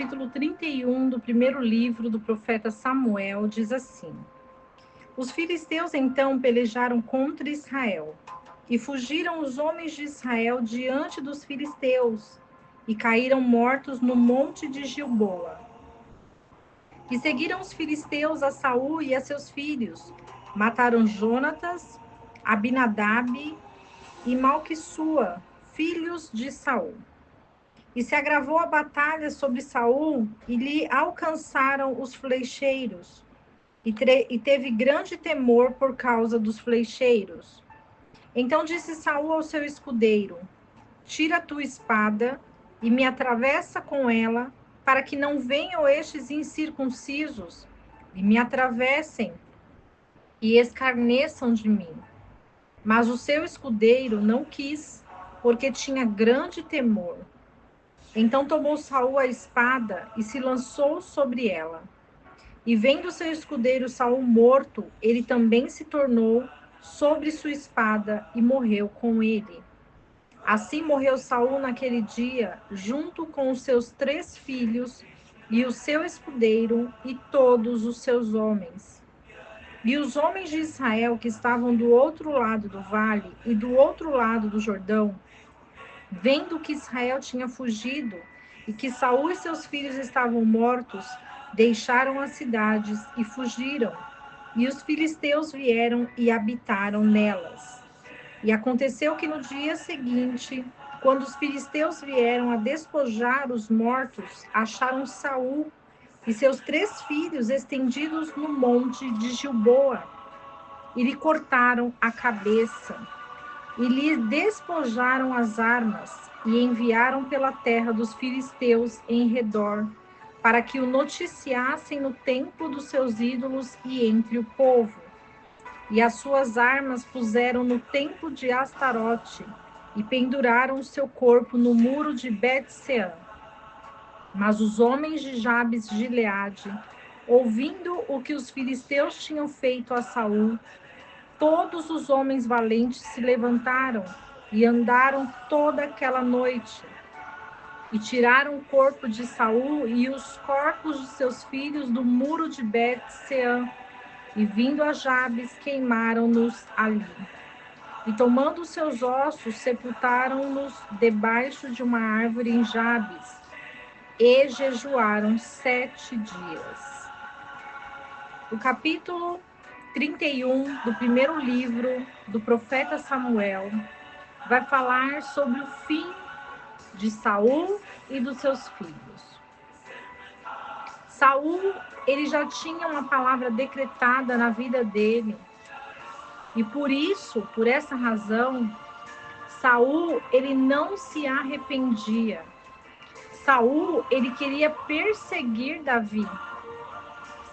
capítulo 31 do primeiro livro do profeta Samuel diz assim: Os filisteus então pelejaram contra Israel, e fugiram os homens de Israel diante dos filisteus, e caíram mortos no monte de Gilboa. E seguiram os filisteus a Saul e a seus filhos, mataram Jonatas, Abinadab e Malquissua, filhos de Saul. E se agravou a batalha sobre Saul, e lhe alcançaram os flecheiros, e teve grande temor por causa dos flecheiros. Então disse Saul ao seu escudeiro: Tira a tua espada e me atravessa com ela, para que não venham estes incircuncisos e me atravessem e escarneçam de mim. Mas o seu escudeiro não quis, porque tinha grande temor. Então tomou Saul a espada e se lançou sobre ela. E vendo seu escudeiro Saul morto, ele também se tornou sobre sua espada e morreu com ele. Assim morreu Saul naquele dia, junto com os seus 3 filhos e o seu escudeiro e todos os seus homens. E os homens de Israel que estavam do outro lado do vale e do outro lado do Jordão, vendo que Israel tinha fugido e que Saul e seus filhos estavam mortos, deixaram as cidades e fugiram. E os filisteus vieram e habitaram nelas. E aconteceu que no dia seguinte, quando os filisteus vieram a despojar os mortos, acharam Saul e seus 3 filhos estendidos no monte de Gilboa, e lhe cortaram a cabeça, e lhe despojaram as armas, e enviaram pela terra dos filisteus em redor, para que o noticiassem no templo dos seus ídolos e entre o povo. E as suas armas puseram no templo de Astarote, e penduraram o seu corpo no muro de Bet-sean. Mas os homens de Jabes de Gileade, ouvindo o que os filisteus tinham feito a Saul, todos os homens valentes se levantaram e andaram toda aquela noite, e tiraram o corpo de Saul e os corpos de seus filhos do muro de Bet-sean, e vindo a Jabes, queimaram-nos ali. E tomando os seus ossos, sepultaram-nos debaixo de uma árvore em Jabes, e jejuaram 7 dias. O capítulo 31 do primeiro livro do profeta Samuel vai falar sobre o fim de Saul e dos seus filhos. Saul, ele já tinha uma palavra decretada na vida dele, e por isso, por essa razão, Saul, ele não se arrependia. Saul, ele queria perseguir Davi.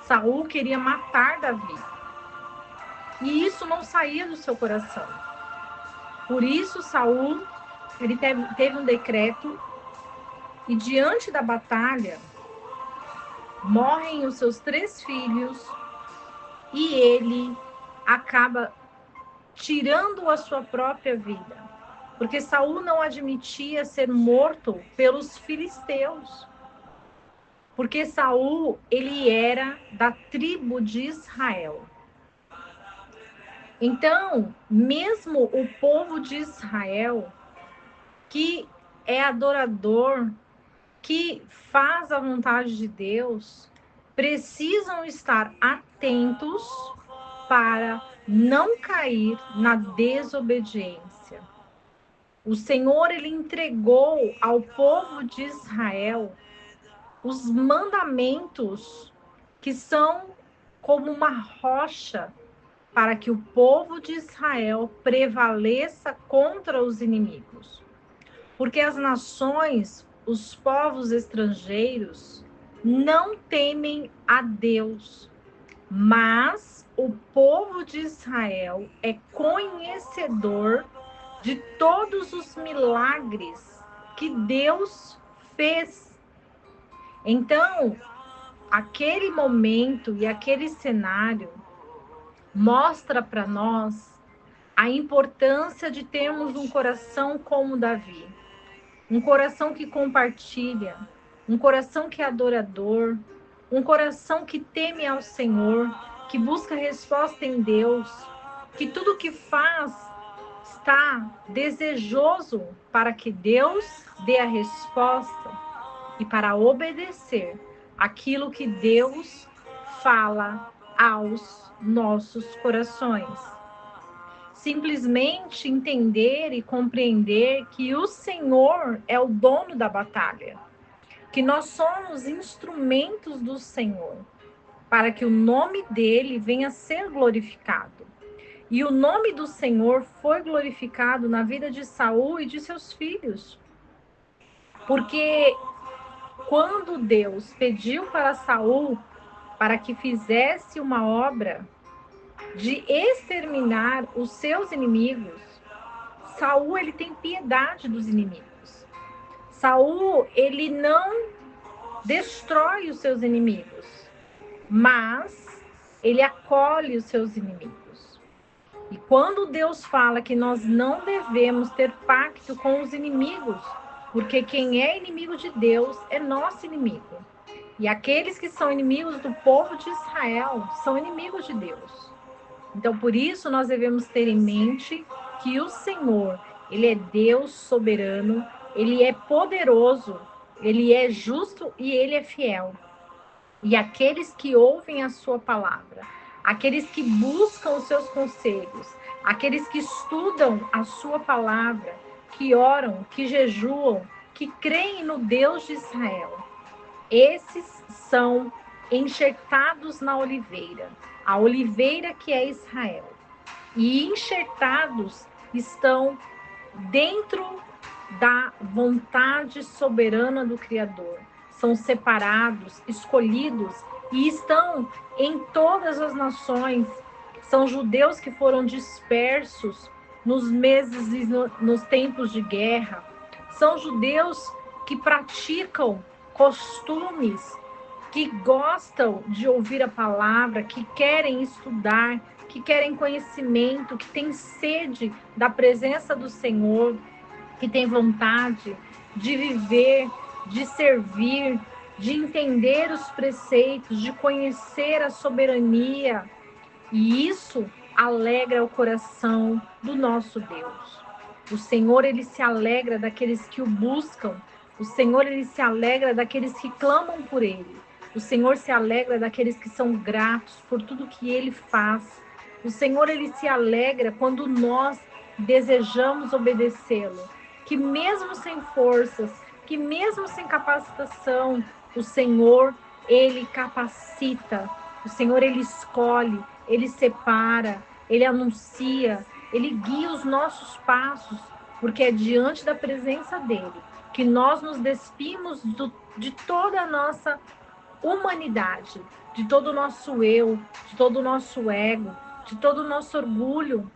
Saul queria matar Davi. E isso não saía do seu coração. Por isso, Saul, ele teve um decreto, e diante da batalha, morrem os seus 3 filhos, e ele acaba tirando a sua própria vida, porque Saul não admitia ser morto pelos filisteus, porque Saul, ele era da tribo de Israel. Então, mesmo o povo de Israel, que é adorador, que faz a vontade de Deus, precisam estar atentos para não cair na desobediência. O Senhor, ele entregou ao povo de Israel os mandamentos que são como uma rocha para que o povo de Israel prevaleça contra os inimigos. Porque as nações, os povos estrangeiros, não temem a Deus, mas o povo de Israel é conhecedor de todos os milagres que Deus fez. Então, aquele momento e aquele cenário mostra para nós a importância de termos um coração como Davi, um coração que compartilha, um coração que é adorador, um coração que teme ao Senhor, que busca resposta em Deus, que tudo que faz está desejoso para que Deus dê a resposta e para obedecer aquilo que Deus fala aos nossos corações. Simplesmente entender e compreender que o Senhor é o dono da batalha, que nós somos instrumentos do Senhor, para que o nome dele venha a ser glorificado. E o nome do Senhor foi glorificado na vida de Saul e de seus filhos. Porque quando Deus pediu para Saul para que fizesse uma obra de exterminar os seus inimigos, Saul ele tem piedade dos inimigos. Saul ele não destrói os seus inimigos, mas ele acolhe os seus inimigos. E quando Deus fala que nós não devemos ter pacto com os inimigos, porque quem é inimigo de Deus é nosso inimigo. E aqueles que são inimigos do povo de Israel são inimigos de Deus. Então, por isso, nós devemos ter em mente que o Senhor, ele é Deus soberano, ele é poderoso, ele é justo e ele é fiel. E aqueles que ouvem a sua palavra, aqueles que buscam os seus conselhos, aqueles que estudam a sua palavra, que oram, que jejuam, que creem no Deus de Israel, esses são enxertados na oliveira, a oliveira que é Israel. E enxertados estão dentro da vontade soberana do Criador. São separados, escolhidos e estão em todas as nações. São judeus que foram dispersos nos meses e nos tempos de guerra. São judeus que praticam costumes, que gostam de ouvir a palavra, que querem estudar, que querem conhecimento, que têm sede da presença do Senhor, que têm vontade de viver, de servir, de entender os preceitos, de conhecer a soberania. E isso alegra o coração do nosso Deus. O Senhor, ele se alegra daqueles que o buscam. O Senhor, ele se alegra daqueles que clamam por ele. O Senhor se alegra daqueles que são gratos por tudo que ele faz. O Senhor, ele se alegra quando nós desejamos obedecê-lo. Que mesmo sem forças, que mesmo sem capacitação, o Senhor, ele capacita. O Senhor, ele escolhe, ele separa, ele anuncia, ele guia os nossos passos, porque é diante da presença dele que nós nos despimos de toda a nossa humanidade, de todo o nosso eu, de todo o nosso ego, de todo o nosso orgulho,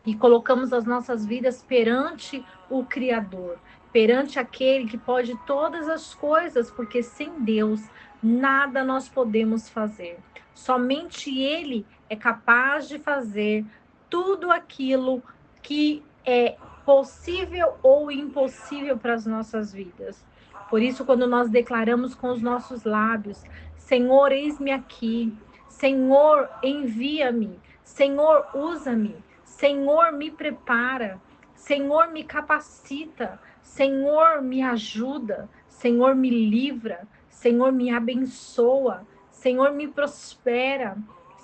e colocamos as nossas vidas perante o Criador, perante aquele que pode todas as coisas, porque sem Deus nada nós podemos fazer. Somente Ele é capaz de fazer tudo aquilo que é possível ou impossível para as nossas vidas. Por isso, quando nós declaramos com os nossos lábios, Senhor, eis-me aqui, Senhor, envia-me, Senhor, usa-me, Senhor, me prepara, Senhor, me capacita, Senhor, me ajuda, Senhor, me livra, Senhor, me abençoa, Senhor, me prospera,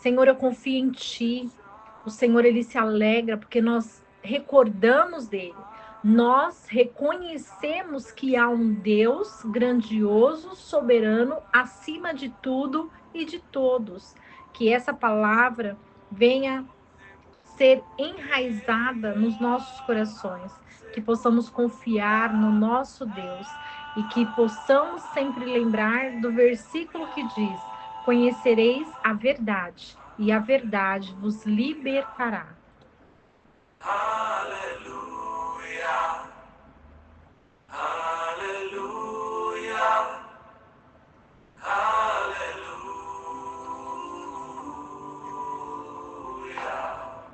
Senhor, eu confio em Ti. O Senhor, Ele se alegra porque nós recordamos dele. Nós reconhecemos que há um Deus grandioso, soberano, acima de tudo e de todos. Que essa palavra venha ser enraizada nos nossos corações, que possamos confiar no nosso Deus e que possamos sempre lembrar do versículo que diz: conhecereis a verdade e a verdade vos libertará.